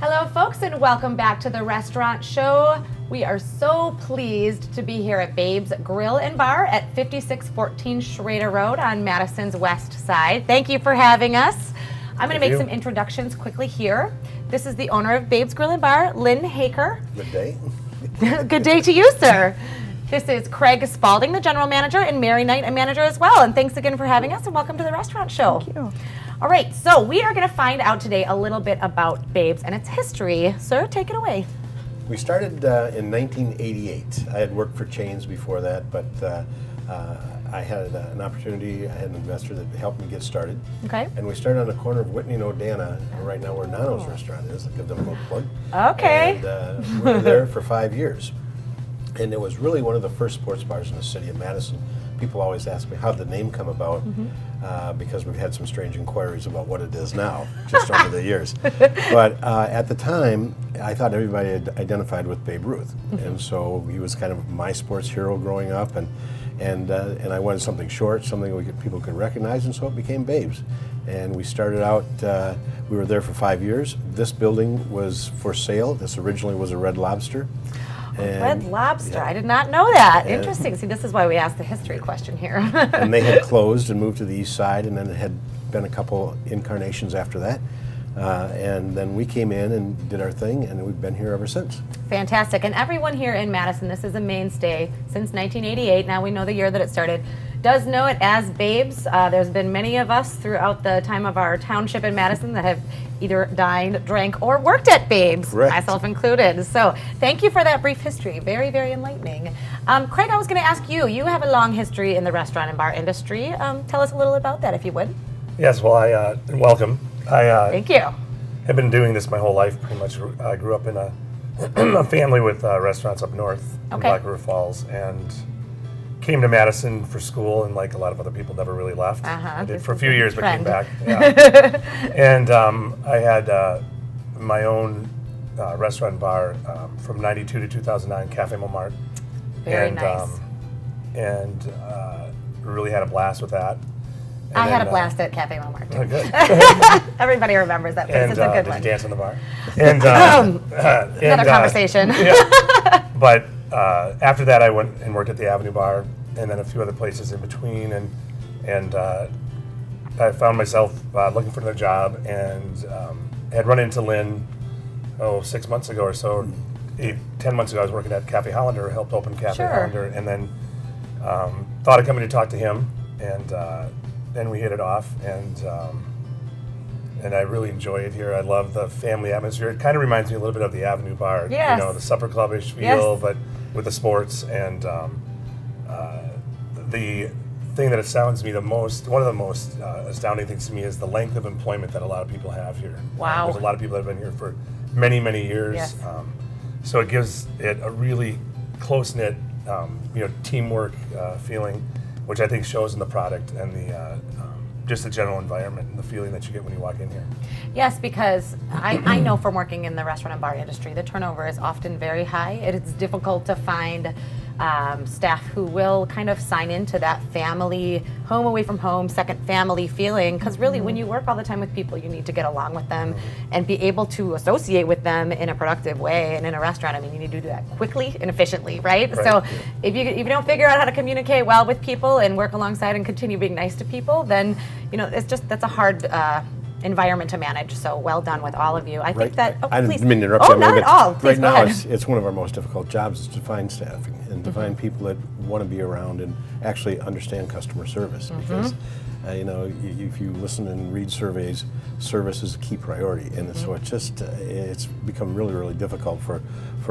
Hello folks, and welcome back to the Restaurant Show. We are so pleased to be here at Babe's Grill and Bar at 5614 Schrader Road on Madison's west side. Thank you for having us. I'm going to make some introductions quickly here. This is the owner of Babe's Grill and Bar, Lynn Haker. Good day. Good day to you, sir. This is Craig Spalding, the general manager, and Mary Knight, a manager as well. And thanks again for having us, and welcome to the Restaurant Show. Thank you. All right, so we are going to find out today a little bit about Babe's and its history. Sir, take it away. We started in 1988. I had worked for chains before that, but I had an opportunity. I had an investor that helped me get started. Okay. And we started on the corner of Whitney and Odana, right now where Nano's restaurant is. I'll give them a little plug. Okay. And we were there for 5 years. And it was really one of the first sports bars in the city of Madison. People always ask me, how'd the name come about? Because we've had some strange inquiries about what it is now, just over the years. But at the time, I thought everybody had identified with Babe Ruth. And so he was kind of my sports hero growing up. And I wanted something short, something people could recognize, and so it became Babe's. And we started out, we were there for 5 years. This building was for sale. This originally was a Red Lobster. Red Lobster, yeah. I did not know that. Interesting. See, this is why we asked the history question here. And they had closed and moved to the east side, and then it had been a couple incarnations after that. And then we came in and did our thing, and we've been here ever since. Fantastic. And everyone here in Madison, this is a mainstay since 1988. Now we know the year that it started. Does know it as Babe's. There's been many of us throughout the time of our township in Madison that have either dined, drank, or worked at Babe's, Correct. Myself included. So thank you for that brief history. Very, very enlightening. Craig, I was going to ask you, you have a long history in the restaurant and bar industry. Tell us a little about that, if you would. Yes, well, welcome. Thank you. I've been doing this my whole life, pretty much. I grew up in a family with restaurants up north in Black River Falls, and came to Madison for school, and like a lot of other people, never really left. I did for a few years, but came back. Yeah. And I had my own restaurant and bar from '92 to 2009, Cafe Montmartre. Very nice. And really had a blast with that. And I had a blast at Cafe Montmartre. Oh, good. Everybody remembers that place. It's a good did one. you dance in the bar? And Another conversation. Yeah. But after that, I went and worked at the Avenue Bar, and then a few other places in between, and I found myself looking for another job, and had run into Lynn 6 months ago or so. 10 months ago, I was working at Cafe Hollander, helped open Cafe Hollander, and then thought of coming to talk to him, and then we hit it off, and I really enjoy it here. I love the family atmosphere. It kind of reminds me a little bit of the Avenue Bar, yes. You know, the supper clubbish feel, but with the sports. And the thing that astounds me the most, one of the most astounding things to me, is the length of employment that a lot of people have here. Wow. There's a lot of people that have been here for many, many years. Yes. So it gives it a really close-knit, teamwork feeling, which I think shows in the product and the just the general environment and the feeling that you get when you walk in here. Yes, because I know from working in the restaurant and bar industry, the turnover is often very high. It is difficult to find staff who will kind of sign into that family, home away from home, second family feeling, because really when you work all the time with people, you need to get along with them and be able to associate with them in a productive way. And in a restaurant, I mean, you need to do that quickly and efficiently, right? So if you don't figure out how to communicate well with people and work alongside and continue being nice to people, then that's a hard environment to manage. So well done with all of you. I think that. I please. didn't mean to interrupt you. Not at all. Please right go now, ahead. it's one of our most difficult jobs is to find staffing and to find people that want to be around and actually understand customer service. Because if you listen and read surveys, service is a key priority, and so it's become really, really difficult for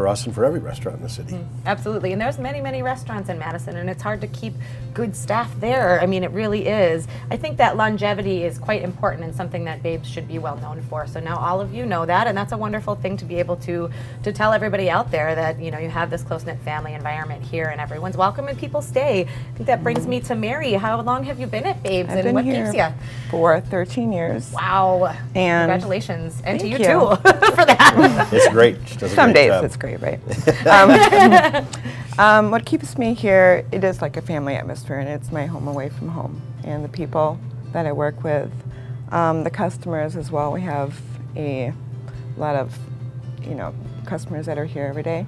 us and for every restaurant in the city. Absolutely, and there's many, many restaurants in Madison, and it's hard to keep good staff there. I mean, it really is. I think that longevity is quite important and something that Babe's should be well known for. So now all of you know that, and that's a wonderful thing to be able to tell everybody out there that you have this close-knit family environment here, and everyone's welcome and people stay. I think that brings me to Mary. How long have you been at Babe's, I've and what been keeps here you? for 13 years. Wow! And congratulations, and to you thank too for that. It's great. She does a Some great days job. it's great, right? What keeps me here, it is like a family atmosphere, and it's my home away from home. And the people that I work with, the customers as well. We have a lot of customers that are here every day.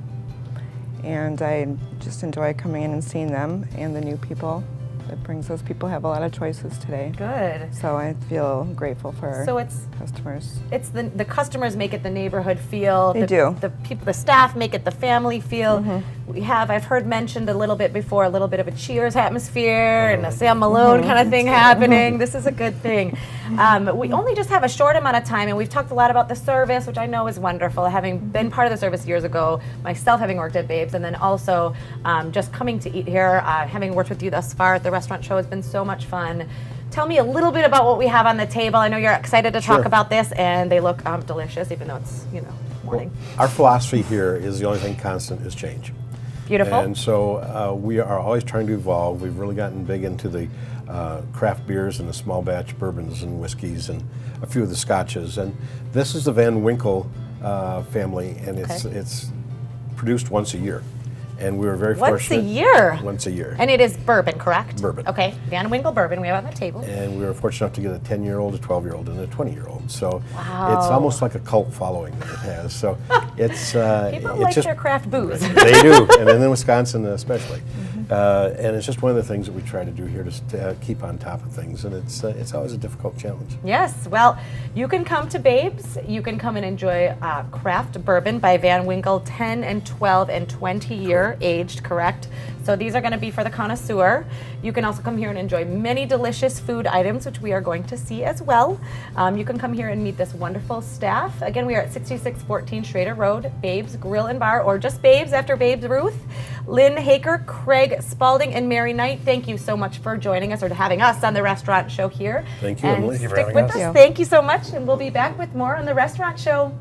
And I just enjoy coming in and seeing them and the new people. It brings those people have a lot of choices today. Good. So I feel grateful for So it's customers. the customers make it the neighborhood feel. They do. The people, the staff make it the family feel. I've heard mentioned a little bit before, a little bit of a Cheers atmosphere and a Sam Malone kind of thing happening. This is a good thing. We only just have a short amount of time, and we've talked a lot about the service, which I know is wonderful. Having been part of the service years ago, myself having worked at Babes, and then also just coming to eat here, having worked with you thus far at the restaurant show has been so much fun. Tell me a little bit about what we have on the table. I know you're excited to talk Sure. about this, and they look delicious, even though it's morning. Our philosophy here is the only thing constant is change. Beautiful. And so we are always trying to evolve. We've really gotten big into the craft beers and the small batch bourbons and whiskeys and a few of the scotches. And this is the Van Winkle family, and it's produced once a year. And we were very fortunate. Once a year? Once a year. And it is bourbon, correct? Bourbon. Okay, Van Winkle bourbon we have on the table. And we were fortunate enough to get a 10-year-old, a 12-year-old, and a 20-year-old. So Wow. it's almost like a cult following that it has. So it's People it's like just their craft booze. they do, and in Wisconsin especially. And it's just one of the things that we try to do here to keep on top of things, and it's always a difficult challenge. Yes, well, you can come to Babes. You can come and enjoy craft bourbon by Van Winkle, 10 and 12 and 20 year aged, correct? So these are going to be for the connoisseur. You can also come here and enjoy many delicious food items, which we are going to see as well. You can come here and meet this wonderful staff. Again, we are at 6614 Schrader Road, Babes Grill and Bar, or just Babes after Babes Ruth. Lynn Haker, Craig Spalding, and Mary Knight, thank you so much for joining us or having us on the restaurant show here. Thank you, and Emily. stick Thank you for with having us. us. Thank you so much, and we'll be back with more on the restaurant show.